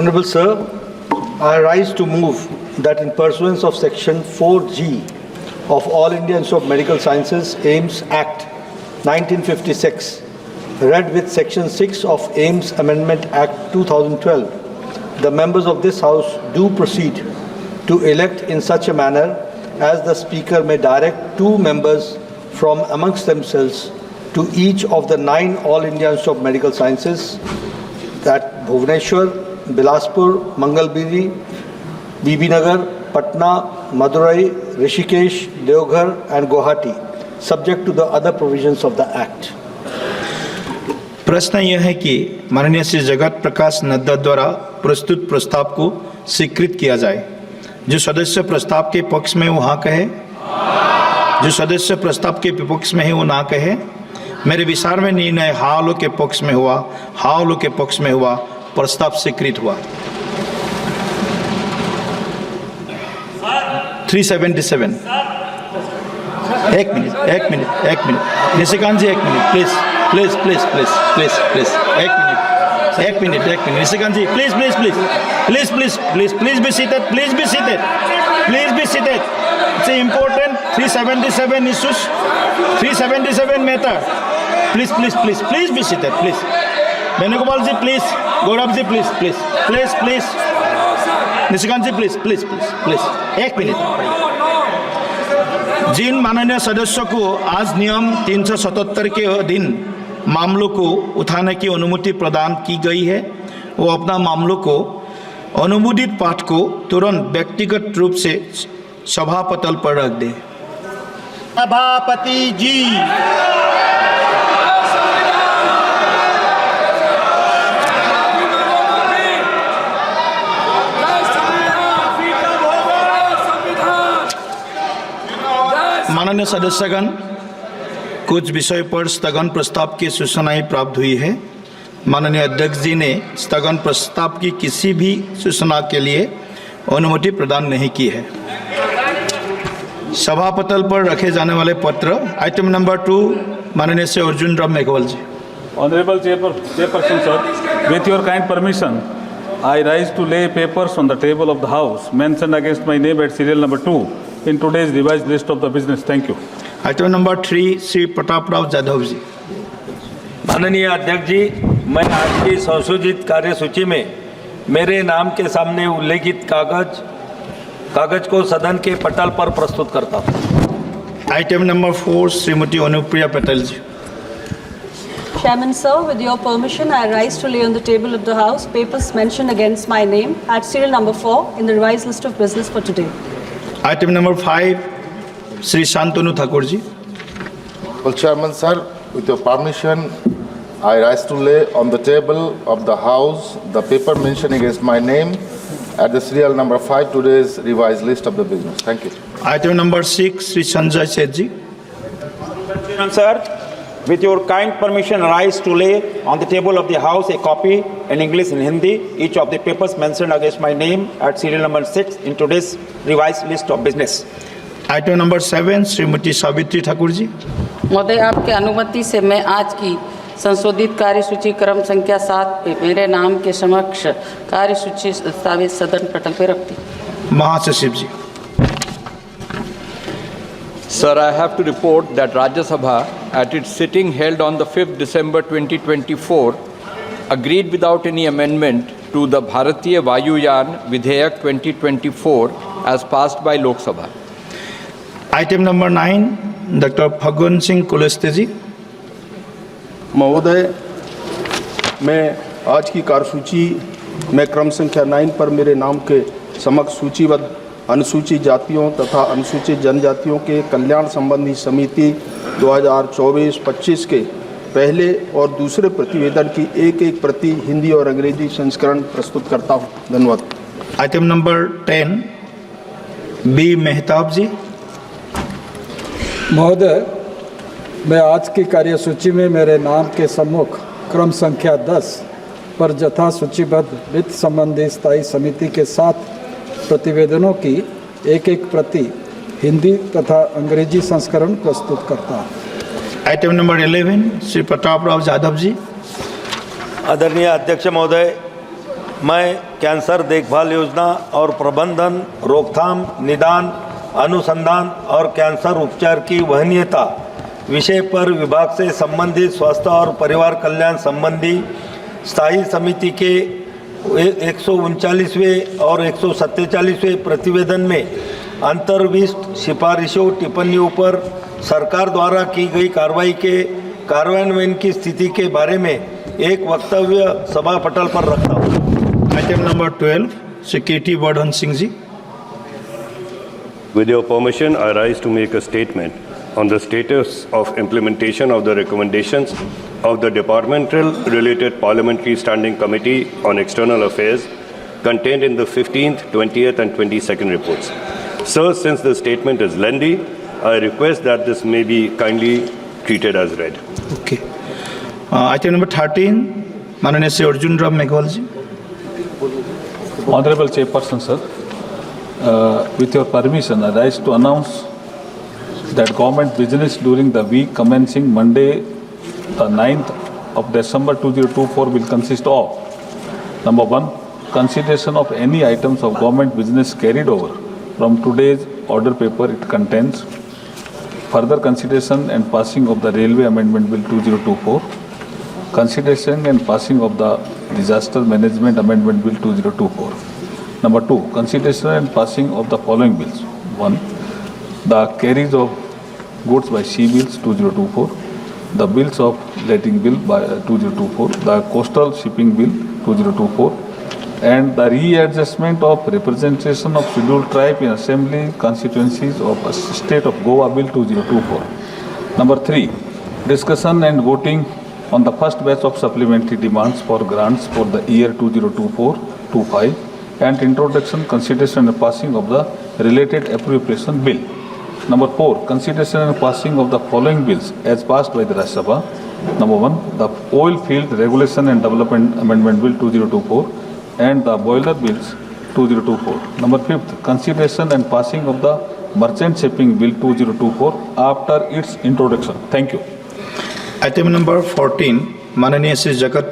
Honorable Sir, I rise to move that in pursuance of Section 4G of All India Institute of Medical Sciences AIMS Act 1956, read with Section 6 of AIMS Amendment Act 2012, the members of this House do proceed to elect in such a manner as the Speaker may direct 2 members from amongst themselves to each of the 9 All India Institute of Medical Sciences, that Bhubaneswar, Bilaspur, Mangalbiri, Bibinagar, Patna, Madurai, Rishikesh, Deoghar and Guwahati, subject to the other provisions of the Act. प्रश्न यह है कि माननीय श्री जगत प्रकाश नड्डा द्वारा प्रस्तुत प्रस्ताव को स्वीकृत किया जाए। जो सदस्य प्रस्ताव के पक्ष में वो हाँ कहे, जो सदस्य प्रस्ताव के विपक्ष में है वो ना कहे। मेरे विचार में निर्णय हाँ लोग के पक्ष में हुआ, हाँ लोग के पक्ष में हुआ, प्रस्ताव स्वीकृत हुआ। 377 एक मिनट निशिकांत जी, एक मिनट प्लीज एक minute Nishikant ji please be seated, please be seated. It's important 377 issues, 377 matter. Please be seated, please. Venugopal ji, please. Gaurav ji, please. Nishikant ji, please. एक मिनट। जिन माननीय सदस्यों को आज नियम 377 के अधीन मामलों को उठाने की अनुमति प्रदान की गई है, वो अपना मामलों को अनुमोदित पाठ को तुरंत व्यक्तिगत रूप से सभापटल पर रख दे। सभापति जी। माननीय सदस्यगण, कुछ विषय पर स्थगन प्रस्ताव की सूचनाएं प्राप्त हुई है। माननीय अध्यक्ष जी ने स्थगन प्रस्ताव की किसी भी सूचना के लिए अनुमति प्रदान नहीं की है। सभापटल पर रखे जाने वाले पत्र आइटम नंबर 2, माननीय श्री अर्जुन राम मेघवाल जी। Honorable Chairperson, sir, with your kind permission, I rise to lay papers on the table of the House mentioned against my name at serial number 2 in today's revised list of the business. Thank you. Item number 3, Shri Pratap Rao Jadhav ji. माननीय अध्यक्ष जी, मैं आज की संशोधित कार्यसूची में मेरे नाम के सामने उल्लेखित कागज को सदन के पटल पर प्रस्तुत करता हूँ। Item number 4, Shrimati Anupriya Patel ji. Chairman sir, with your permission, I rise to lay on the table of the House papers mentioned against my name at serial number 4 in the revised list of business for today. Item number 5, Shri Shantanu Thakur ji. Well, Chairman sir, with your permission, I rise to lay on the table of the House the paper mentioned against my name at the serial number 5 today's revised list of the business. Thank you. Item number 6, Shri Sanjay Seth ji. Chairman sir, with your kind permission, I rise to lay on the table of the House a copy in English and Hindi each of the papers mentioned against my name at serial number 6 in today's revised list of business. Item number 7, Shrimati Savitri Thakur ji. महोदय, आपके अनुमति से मैं आज की संशोधित कार्यसूची क्रम संख्या 7 पे मेरे नाम के समक्ष कार्यसूची दस्तावेज सदन पटल पे रखती हूँ। महासचिव जी। Sir, I have to report that Rajya Sabha at its sitting held on the 5th December 2024 agreed without any amendment to the Bharatiya Vayuyan Vidhayak 2024 as passed by Lok Sabha. Item number 9, doctor Faggan Singh Kulaste ji. महोदय, मैं आज की कार्यसूची में क्रम संख्या 9 पर मेरे नाम के समक्ष सूचीबद्ध अनुसूचित जातियों तथा अनुसूचित जनजातियों के कल्याण संबंधी समिति 2024-25 के पहले और दूसरे प्रतिवेदन की एक प्रति हिंदी और अंग्रेजी संस्करण प्रस्तुत करता हूँ। धन्यवाद। आइटम नंबर 10, बी मेहताब जी। महोदय, मैं आज की कार्यसूची में मेरे नाम के सम्मुख क्रम संख्या 10 पर यथा सूचीबद्ध वित्त संबंधी स्थायी समिति के 7 प्रतिवेदनों की एक प्रति हिंदी तथा अंग्रेजी संस्करण प्रस्तुत करता हूँ। आइटम नंबर 11, श्री प्रताप राव जाधव जी। आदरणीय अध्यक्ष महोदय, मैं कैंसर देखभाल योजना और प्रबंधन, रोकथाम, निदान, अनुसंधान और कैंसर उपचार की वहनीयता विषय पर विभाग से संबंधित स्वास्थ्य और परिवार कल्याण संबंधी स्थायी समिति के 139वें और 147वें प्रतिवेदन में अंतर्विष्ट सिफारिशों टिप्पणियों पर सरकार द्वारा की गई कार्रवाई के कार्यान्वयन की स्थिति के बारे में एक वक्तव्य सभा पटल पर रखता हूँ। Item number 12, Shri K.T. Vardhan Singh ji. With your permission, I rise to make a statement on the status of implementation of the recommendations of the Departmental Related Parliamentary Standing Committee on External Affairs contained in the 15th, 20th and 22nd reports. Sir, since the statement is lengthy, I request that this may be kindly treated as read. Okay. Item number 13, Mananiya Shri Arjun Ram Meghwal ji. Honorable Chairperson, sir, with your permission, I rise to announce that government business during the week commencing Monday, the 9th of December 2024 will consist of: number 1, consideration of any items of government business carried over from today's order paper it contains; further consideration and passing of the Railway Amendment Bill 2024; consideration and passing of the Disaster Management Amendment Bill 2024. Number 2, consideration and passing of the following bills: 1, the carriage of goods by sea bills 2024, the bills of letting bill by 2024, the coastal shipping bill 2024, and the readjustment of representation of scheduled tribe in assembly constituencies of state of Goa bill 2024. Number 3, discussion and voting on the first batch of supplementary demands for grants for the year 2024-25 and introduction, consideration and passing of the related appropriation bill. Number 4, consideration and passing of the following bills as passed by the Rajya Sabha. Number 1, the Oil Field Regulation and Development Amendment Bill 2024 and the Boiler Bills 2024. Number 5, consideration and passing of the Merchant Shipping Bill 2024 after its introduction. Thank you. Item number 14, Mananiya Shri Jagat